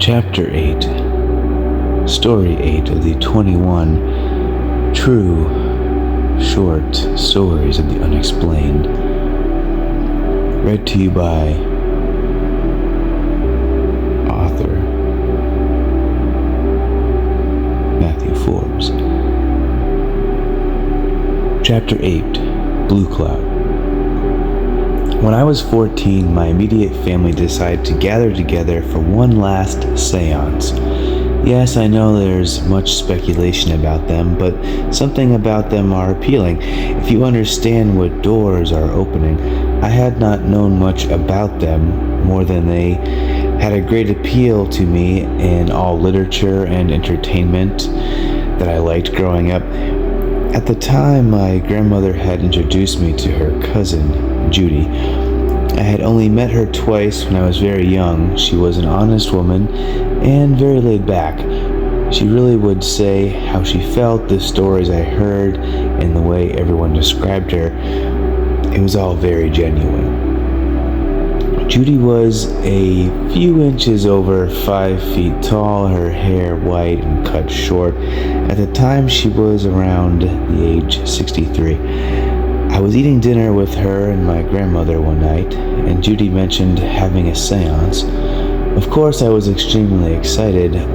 Chapter 8, Story 8 of the 21 True Short Stories of the Unexplained. Read to you by author Matthew Forbes. Chapter 8, Blue Cloud. When I was 14, my immediate family decided to gather together for one last seance. Yes, I know there's much speculation about them, but something about them are appealing. If you understand what doors are opening, I had not known much about them more than they had a great appeal to me in all literature and entertainment that I liked growing up. At the time, my grandmother had introduced me to her cousin, Judy. I had only met her twice when I was very young. She was an honest woman and very laid back. She really would say how she felt, the stories I heard, and the way everyone described her. It was all very genuine. Judy was a few inches over 5 feet tall, her hair white and cut short. At the time, she was around the age 63. I was eating dinner with her and my grandmother one night, and Judy mentioned having a seance. Of course, I was extremely excited in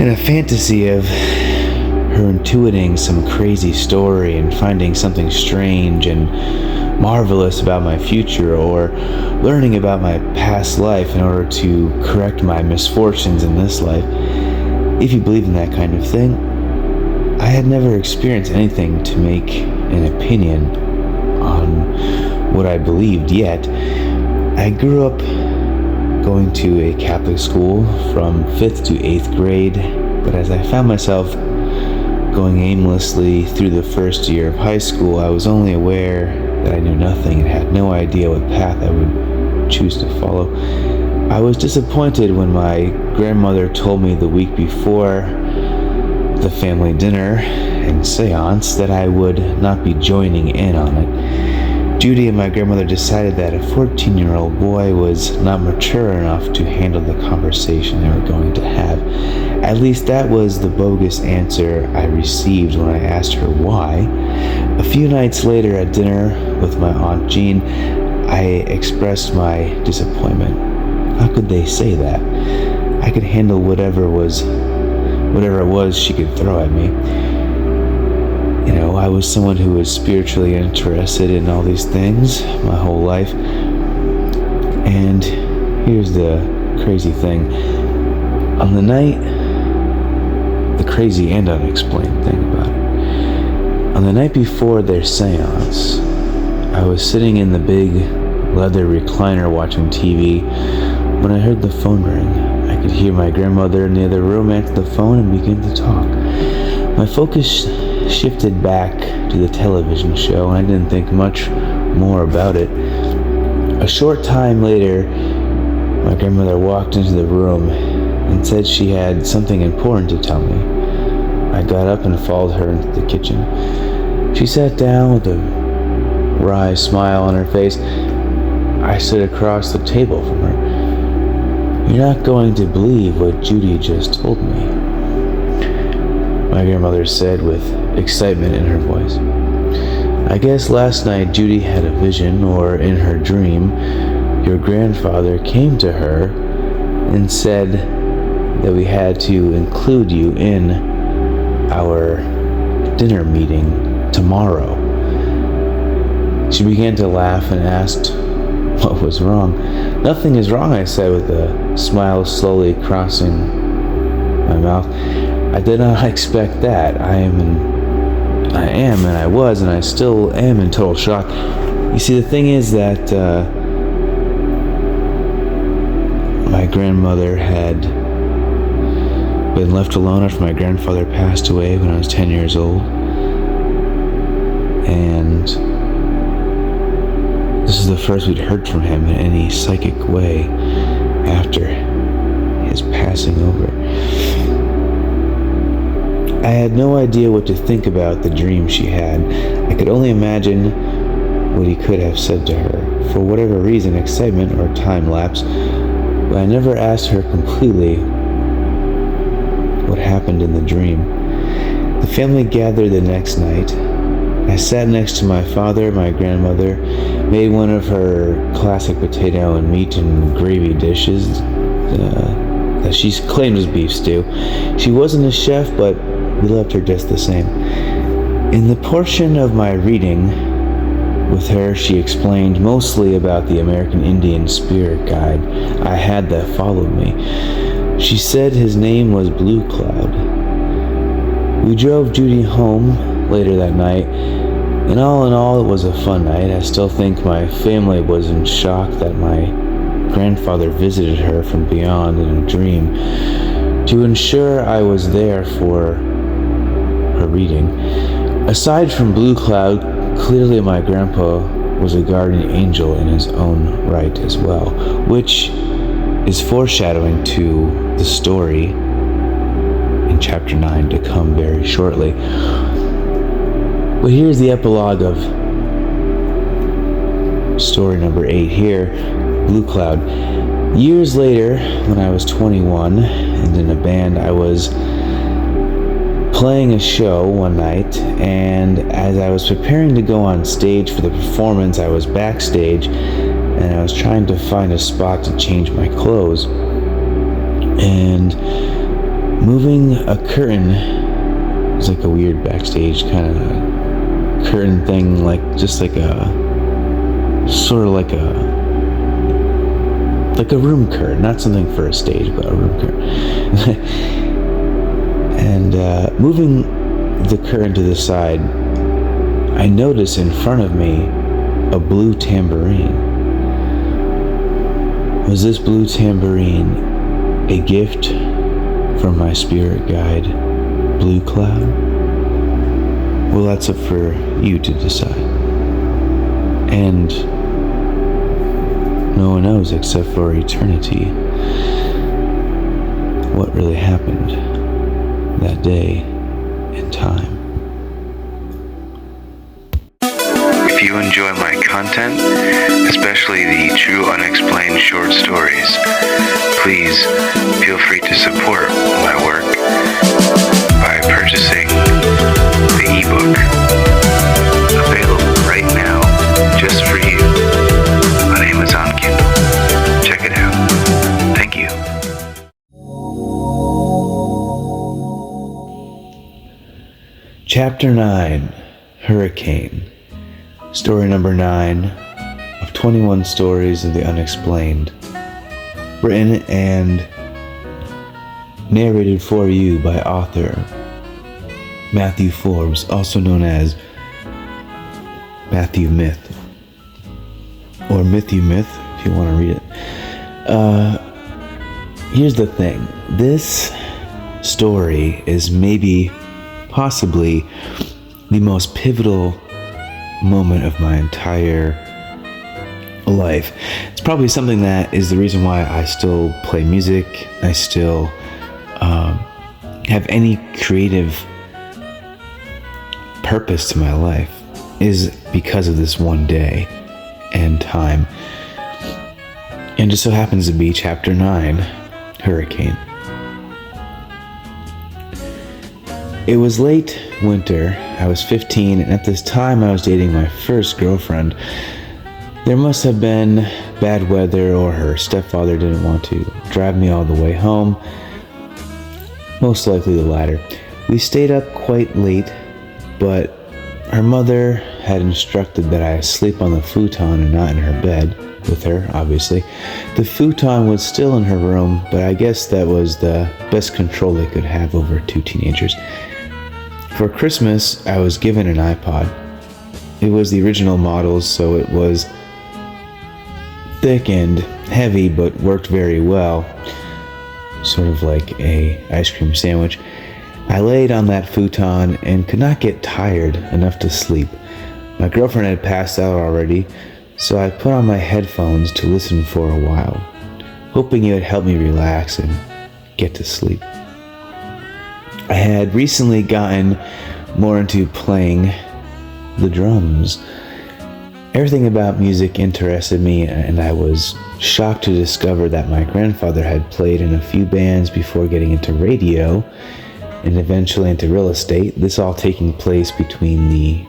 a fantasy of her intuiting some crazy story and finding something strange and marvelous about my future, or learning about my past life in order to correct my misfortunes in this life. If you believe in that kind of thing, I had never experienced anything to make an opinion on what I believed yet. I grew up going to a Catholic school from 5th to 8th grade, but as I found myself going aimlessly through the first year of high school, I was only aware that I knew nothing and had no idea what path I would choose to follow. I was disappointed when my grandmother told me the week before the family dinner and seance that I would not be joining in on it. Judy and my grandmother decided that a 14-year-old boy was not mature enough to handle the conversation they were going to have. At least that was the bogus answer I received when I asked her why. A few nights later at dinner with my Aunt Jean, I expressed my disappointment. How could they say that? I could handle whatever it was she could throw at me. You know, I was someone who was spiritually interested in all these things my whole life. And here's the crazy thing. On the night, the crazy and unexplained thing about it. On the night before their seance, I was sitting in the big leather recliner watching TV when I heard the phone ring. I could hear my grandmother in the other room answer the phone and begin to talk. My focus shifted back to the television show, and I didn't think much more about it. A short time later, my grandmother walked into the room and said she had something important to tell me. I got up and followed her into the kitchen. She sat down with a wry smile on her face. I stood across the table from her. "You're not going to believe what Judy just told me," my grandmother said with excitement in her voice. "I guess last night Judy had a vision, or in her dream, your grandfather came to her and said that we had to include you in our dinner meeting tomorrow." She began to laugh and asked what was wrong. "Nothing is wrong," I said with a smile slowly crossing my mouth. "I did not expect that. I am and I was and I still am in total shock. You see, the thing is that my grandmother had been left alone after my grandfather passed away when I was 10 years old. And this is the first we'd heard from him in any psychic way after his passing over. I had no idea what to think about the dream she had. I could only imagine what he could have said to her. For whatever reason, excitement or time lapse, but I never asked her completely what happened in the dream. The family gathered the next night. I sat next to my father. My grandmother made one of her classic potato and meat and gravy dishes that she claimed was beef stew. She wasn't a chef, but we loved her just the same. In the portion of my reading with her, she explained mostly about the American Indian spirit guide I had that followed me. She said his name was Blue Cloud. We drove Judy home later that night, and all in all, it was a fun night. I still think my family was in shock that my grandfather visited her from beyond in a dream to ensure I was there for her reading. Aside from Blue Cloud, clearly my grandpa was a guardian angel in his own right as well, which is foreshadowing to the story in chapter 9 to come very shortly. But here's the epilogue of story number 8 here, Blue Cloud. Years later, when I was 21 and in a band, I was playing a show one night, and as I was preparing to go on stage for the performance, I was backstage and I was trying to find a spot to change my clothes, and moving a curtain, it was like a weird backstage kind of curtain thing, like just like a sort of like a room curtain, not something for a stage, but a room curtain. And moving the curtain to the side, I noticed in front of me a blue tambourine. Was this blue tambourine a gift from my spirit guide, Blue Cloud? Well, that's up for you to decide. And no one knows except for eternity what really happened that day in time. If you enjoy my content, especially the true unexplained short stories, please feel free to support my work by purchasing the ebook, available right now just for you on Amazon Kindle. Check it out. Thank you. Chapter 9, Hurricane. Story number 9 of 21 stories of the unexplained. Written and narrated for you by author Matthew Forbes, also known as Matthew Myth, or Mythy Myth if you want to read it. Here's the thing. This story is possibly the most pivotal moment of my entire life. It's probably something that is the reason why I still play music. I still have any creative purpose to my life, is because of this one day and time. And just so happens to be chapter 9, Hurricane. It was late winter. I was 15, and at this time I was dating my first girlfriend. There must have been bad weather, or her stepfather didn't want to drive me all the way home. Most likely the latter. We stayed up quite late, but her mother had instructed that I sleep on the futon and not in her bed with her, obviously. The futon was still in her room, but I guess that was the best control they could have over two teenagers. For Christmas, I was given an iPod. It was the original model, so it was thick and heavy, but worked very well. Sort of like a ice cream sandwich. I laid on that futon and could not get tired enough to sleep. My girlfriend had passed out already, so I put on my headphones to listen for a while, hoping it would help me relax and get to sleep. I had recently gotten more into playing the drums, Everything about music interested me, and I was shocked to discover that my grandfather had played in a few bands before getting into radio and eventually into real estate, this all taking place between the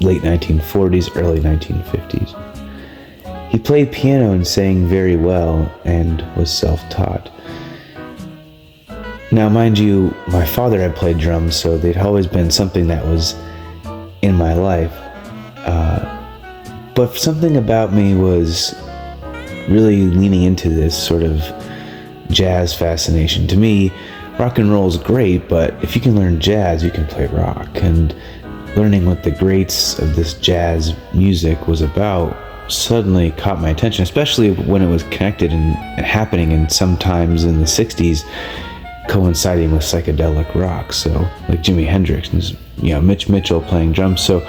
late 1940s, early 1950s. He played piano and sang very well and was self-taught. Now, mind you, my father had played drums, so they'd always been something that was in my life. But something about me was really leaning into this sort of jazz fascination. To me, rock and roll is great, but if you can learn jazz, you can play rock. And learning what the greats of this jazz music was about suddenly caught my attention, especially when it was connected and happening and sometimes in the 60s coinciding with psychedelic rock. So like Jimi Hendrix and Mitch Mitchell playing drums. So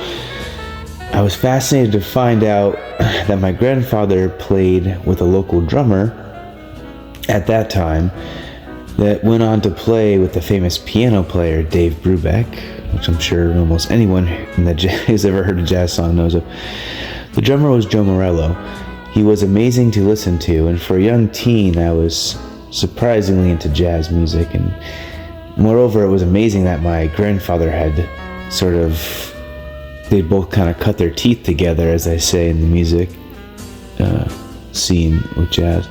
I was fascinated to find out that my grandfather played with a local drummer at that time that went on to play with the famous piano player Dave Brubeck, which I'm sure almost anyone who's ever heard a jazz song knows of. The drummer was Joe Morello. He was amazing to listen to, and for a young teen, I was surprisingly into jazz music, and moreover, it was amazing that my grandfather had they both kind of cut their teeth together, as I say in the music scene with jazz.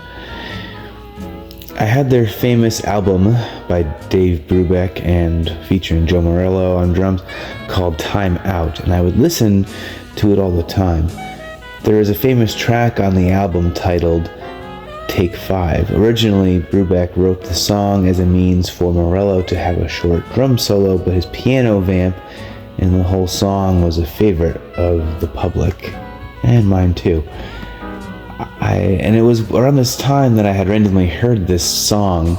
I had their famous album by Dave Brubeck and featuring Joe Morello on drums called Time Out, and I would listen to it all the time. There is a famous track on the album titled Take 5. Originally, Brubeck wrote the song as a means for Morello to have a short drum solo, but his piano vamp and the whole song was a favorite of the public, and mine too. And it was around this time that I had randomly heard this song.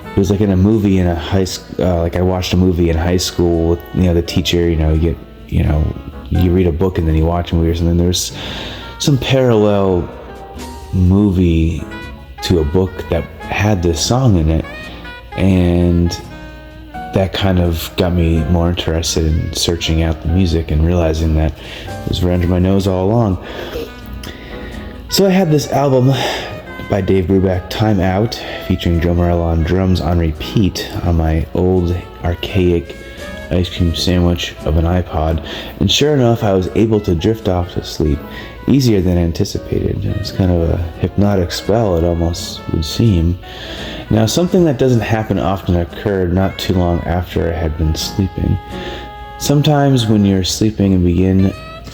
It was like in a movie in a high school, like I watched a movie in high school with, the teacher, you read a book and then you watch a movie or something. There's some parallel movie to a book that had this song in it, and that kind of got me more interested in searching out the music and realizing that it was right under my nose all along. So I had this album by Dave Brubeck, Time Out, featuring Joe Morello on drums on repeat on my old archaic ice cream sandwich of an iPod, and sure enough, I was able to drift off to sleep easier than anticipated. It was kind of a hypnotic spell, it almost would seem. Now, something that doesn't happen often occurred not too long after I had been sleeping. Sometimes when you're sleeping and begin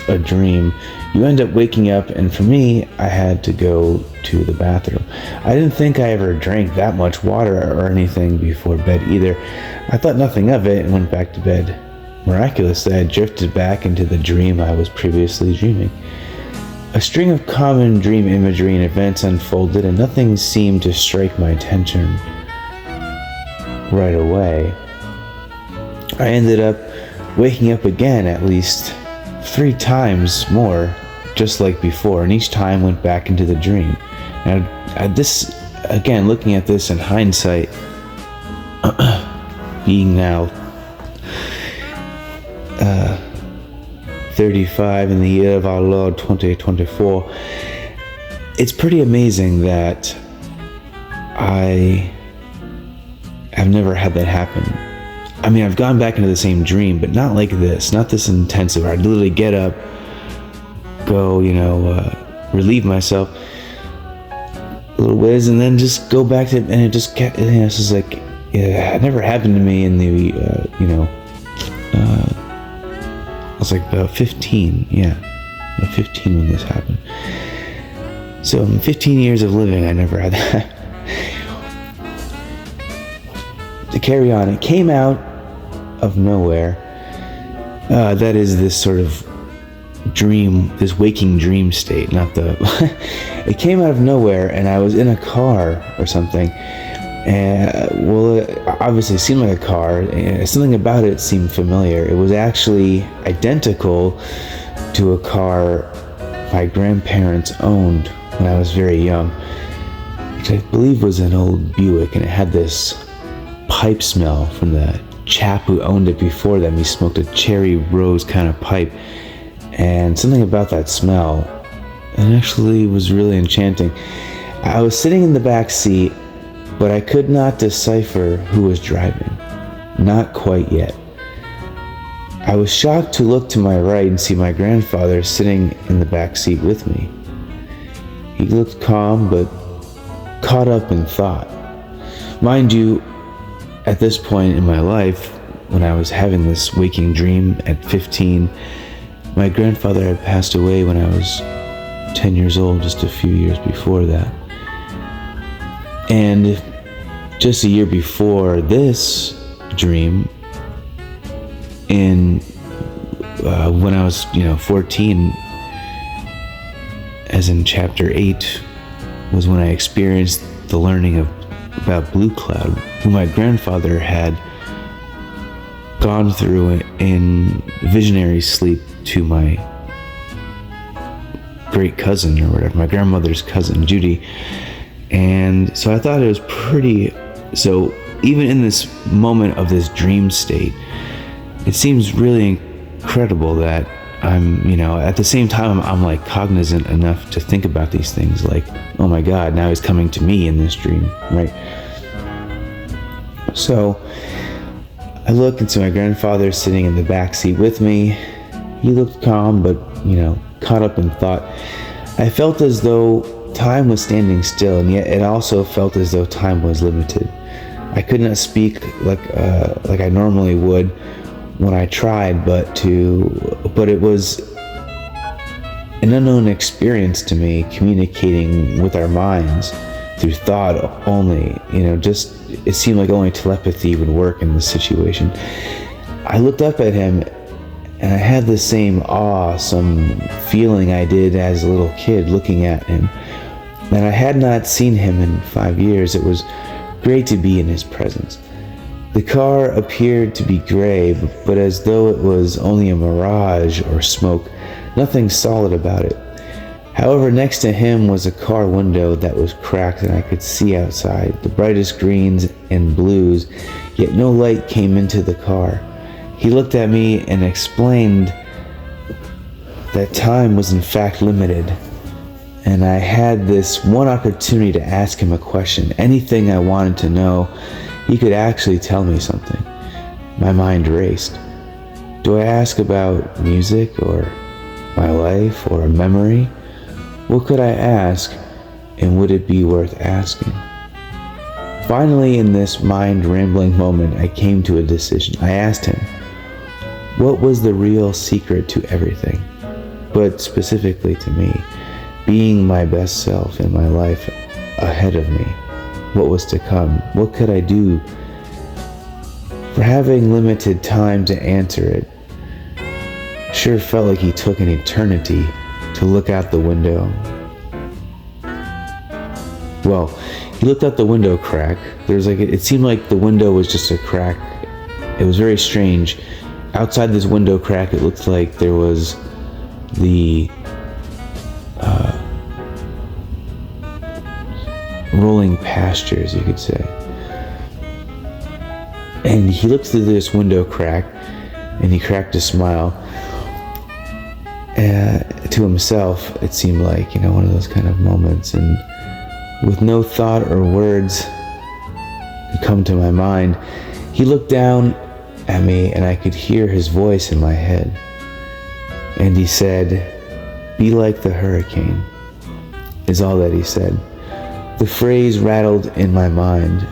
a dream, you end up waking up, and for me, I had to go to the bathroom. I didn't think I ever drank that much water or anything before bed either. I thought nothing of it and went back to bed. Miraculously, I drifted back into the dream I was previously dreaming. A string of common dream imagery and events unfolded, and nothing seemed to strike my attention right away. I ended up waking up again at least 3 times more, just like before, and each time went back into the dream. Now, this, again, looking at this in hindsight, being now 35 in the year of our Lord 2024, it's pretty amazing that I have never had that happen. I mean, I've gone back into the same dream, but not like this, not this intensive. I'd literally get up, go, relieve myself a little ways, and then just go back to it, and it just kept, it's just like, it never happened to me in the, I was like about 15, about 15 when this happened. So in 15 years of living, I never had that. To carry on, it came out of nowhere. That is this sort of dream, this waking dream state, not the... It came out of nowhere, and I was in a car or something. It obviously seemed like a car. Something about it seemed familiar. It was actually identical to a car my grandparents owned when I was very young, which I believe was an old Buick, and it had this pipe smell from the chap who owned it before them. He smoked a cherry rose kind of pipe, and something about that smell, it actually was really enchanting. I was sitting in the back seat, but I could not decipher who was driving. Not quite yet. I was shocked to look to my right and see my grandfather sitting in the back seat with me. He looked calm, but caught up in thought. Mind you, at this point in my life, when I was having this waking dream at 15, my grandfather had passed away when I was 10 years old, just a few years before that. And just a year before this dream, when I was 14, as in chapter 8, was when I experienced the learning about Blue Cloud, who my grandfather had gone through in visionary sleep to my great cousin, or whatever, my grandmother's cousin, Judy. And so I thought it was so even in this moment of this dream state, it seems really incredible that I'm, at the same time, I'm like cognizant enough to think about these things, like, oh my God, now he's coming to me in this dream, right? So I look and see my grandfather sitting in the back seat with me. He looked calm, but, caught up in thought. I felt as though time was standing still, and yet it also felt as though time was limited. I could not speak like I normally would when I tried, but it was an unknown experience to me, communicating with our minds through thought only. It seemed like only telepathy would work in this situation. I looked up at him, and I had the same awe, some feeling I did as a little kid looking at him. And I had not seen him in 5 years. It was great to be in his presence. The car appeared to be gray, but as though it was only a mirage or smoke, nothing solid about it. However, next to him was a car window that was cracked, and I could see outside, the brightest greens and blues, yet no light came into the car. He looked at me and explained that time was in fact limited, and I had this one opportunity to ask him a question. Anything I wanted to know, he could actually tell me something. My mind raced. Do I ask about music, or my life, or a memory? What could I ask, and would it be worth asking? Finally, in this mind-rambling moment, I came to a decision. I asked him, what was the real secret to everything, but specifically to me, being my best self in my life ahead of me? What was to come? What could I do? For having limited time to answer it, sure felt like he took an eternity to look out the window. Well, he looked out the window crack. It seemed like the window was just a crack. It was very strange. Outside this window crack, it looked like there was the rolling pastures, you could say. And he looked through this window crack, and he cracked a smile. To himself, it seemed like, one of those kind of moments. And with no thought or words to come to my mind, he looked down at me, and I could hear his voice in my head. And he said, "Be like the hurricane," is all that he said. The phrase rattled in my mind.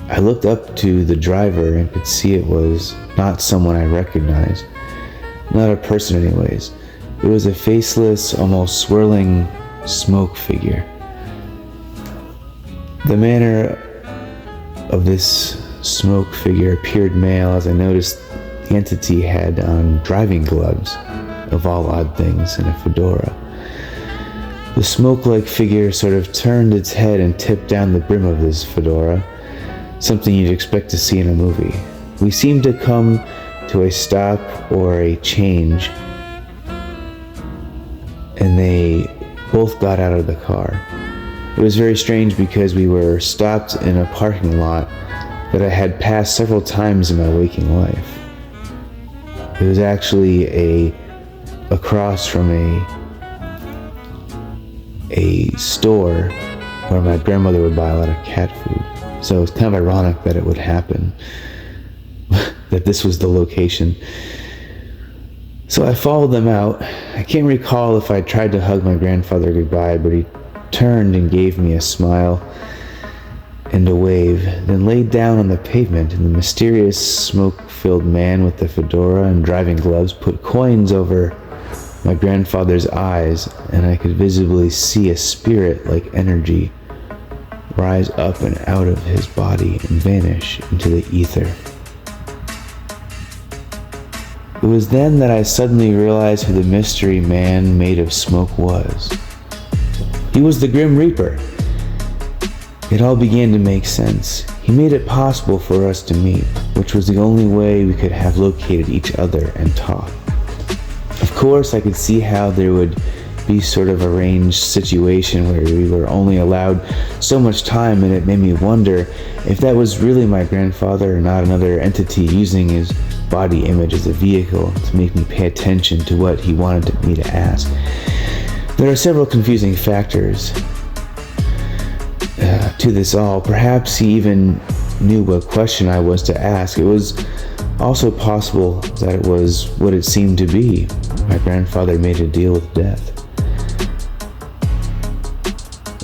I looked up to the driver and could see it was not someone I recognized. Not a person anyways. It was a faceless, almost swirling smoke figure. The manner of this smoke figure appeared male, as I noticed the entity had on driving gloves, of all odd things, and a fedora. The smoke-like figure sort of turned its head and tipped down the brim of this fedora, something you'd expect to see in a movie. We seemed to come to a stop or a change, and they both got out of the car. It was very strange because we were stopped in a parking lot that I had passed several times in my waking life. It was actually a across from a store where my grandmother would buy a lot of cat food. So it's kind of ironic that it would happen, that this was the location. So I followed them out. I can't recall if I tried to hug my grandfather goodbye, but he turned and gave me a smile and a wave, then laid down on the pavement, and the mysterious smoke-filled man with the fedora and driving gloves put coins over my grandfather's eyes, and I could visibly see a spirit-like energy rise up and out of his body and vanish into the ether. It was then that I suddenly realized who the mystery man made of smoke was. He was the Grim Reaper. It all began to make sense. He made it possible for us to meet, which was the only way we could have located each other and talk. Of course, I could see how there would be sort of arranged situation where we were only allowed so much time, and it made me wonder if that was really my grandfather or not another entity using his body image as a vehicle to make me pay attention to what he wanted me to ask. There are several confusing factors to this all. Perhaps he even knew what question I was to ask. It was also possible that it was what it seemed to be. My grandfather made a deal with death.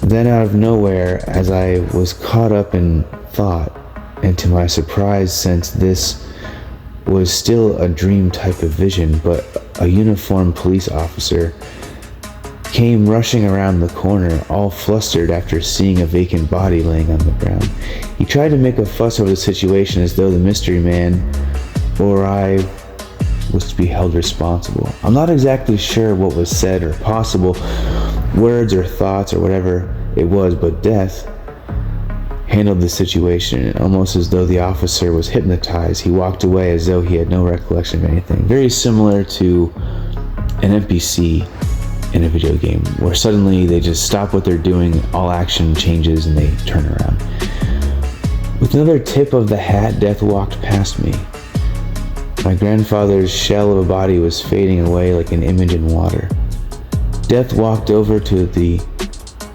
Then out of nowhere, as I was caught up in thought, and to my surprise sensed this was still a dream type of vision, but a uniformed police officer came rushing around the corner, all flustered after seeing a vacant body laying on the ground. He tried to make a fuss over the situation as though the mystery man or I was to be held responsible. I'm not exactly sure what was said or possible words or thoughts or whatever it was, but death handled the situation almost as though the officer was hypnotized. He walked away as though he had no recollection of anything. Very similar to an NPC in a video game, where suddenly they just stop what they're doing, all action changes, and they turn around. With another tip of the hat, death walked past me. My grandfather's shell of a body was fading away like an image in water. Death walked over to the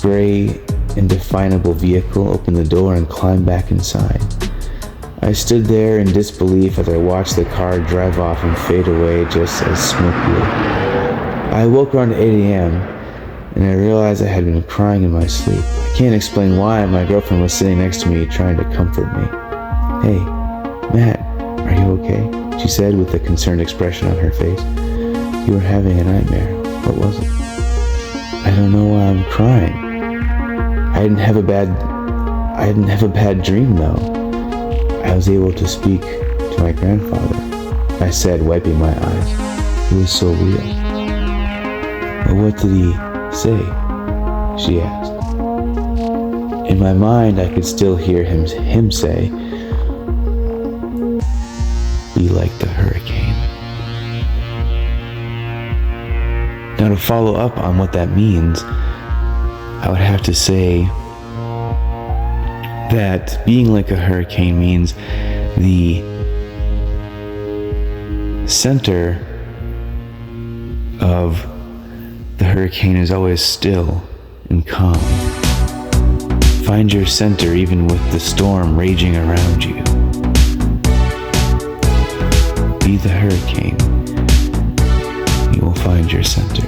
gray, indefinable vehicle, opened the door, and climbed back inside. I stood there in disbelief as I watched the car drive off and fade away just as smoke blew. I awoke around 8 a.m. and I realized I had been crying in my sleep. I can't explain why. My girlfriend was sitting next to me trying to comfort me. "Hey, Matt, are you okay?" she said with a concerned expression on her face. "You were having a nightmare. What was it?" "I don't know why I'm crying. I didn't have a bad dream though. I was able to speak to my grandfather," I said, wiping my eyes. "It was so real." "Well, what did he say?" she asked. In my mind, I could still hear him say, "Be like the hurricane." Now, to follow up on what that means, I would have to say that being like a hurricane means the center of the hurricane is always still and calm. Find your center even with the storm raging around you. Be the hurricane. You will find your center.